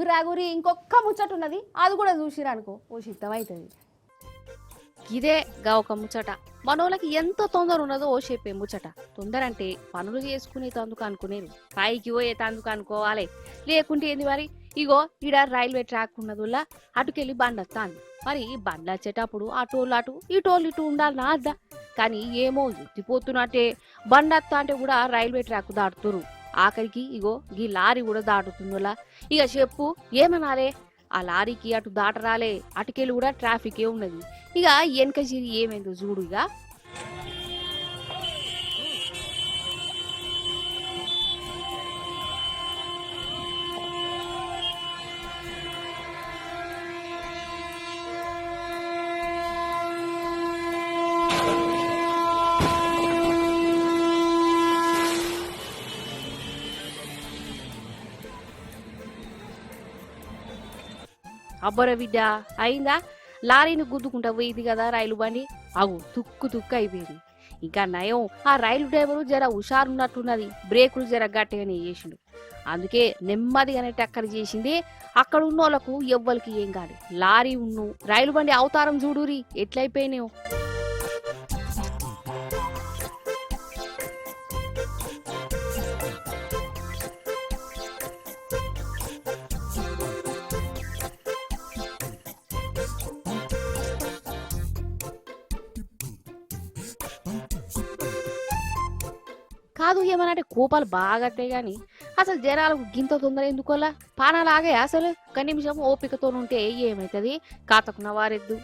రాగురి ఇంకొక్క ముచ్చట ఉన్నది, అది కూడా చూసిరనుకో ఓ సిద్ధమవుతుంది. ఇదే గా ఒక ముచ్చట. మనోళ్ళకి ఎంత తొందర ఉన్నదో ఓ చెప్పే ముచ్చట. తొందర అంటే పనులు చేసుకునే తందుకు అనుకునేరు, పైకి పోయే తందుకు అనుకోవాలి. లేకుంటే ఏంది మరి, ఇగో ఈడ రైల్వే ట్రాక్ ఉన్నదుల్లా అటుకెళ్ళి బండి వస్తాంది. మరి బండ్లు వచ్చేటప్పుడు అటోళ్ళు అటు ఇటోళ్ళు ఇటు ఉండాలి నా అద్దా. కానీ ఏమో ఎత్తిపోతున్నట్టే బండి వస్తా అంటే కూడా రైల్వే ట్రాక్ దాటుతురు. ఆఖరికి ఇగో ఈ లారీ కూడా దాటుతుందిలా. ఇక చెప్పు ఏమనాలే, ఆ లారీకి అటు దాటరాలే, అటుకెళ్ళి కూడా ట్రాఫిక్ ఉన్నది. ఇక వెనక చిరి ఏమైందో చూడు. ఇక అబ్బర బిడ్డ అయిందా, లారీని గుద్దుకుంటా పోయింది కదా రైలు బండి. అగు తుక్కు తుక్కు అయిపోయింది. ఇంకా నయం ఆ రైలు డ్రైవరు జర హుషారున్నట్టున్నది, బ్రేకులు జర గట్టిగానే చేసిండు. అందుకే నెమ్మదిగానే టక్కర్ చేసింది. అక్కడ ఉన్న వాళ్ళకు ఎవ్వరికి ఏం కాదు. లారీ ఉన్ను రైలు బండి అవతారం చూడురి ఎట్లయిపోయినాయో. కాదు ఏమనంటే కోపాలు బాగట్టాయి గాని అసలు జనాలకు గింత తొందర ఎందుకోలా, పానాలాగే అసలు ఒక నిమిషం ఓపికతో ఉంటే ఏమైతుంది, కాతకున్న వారెద్దు.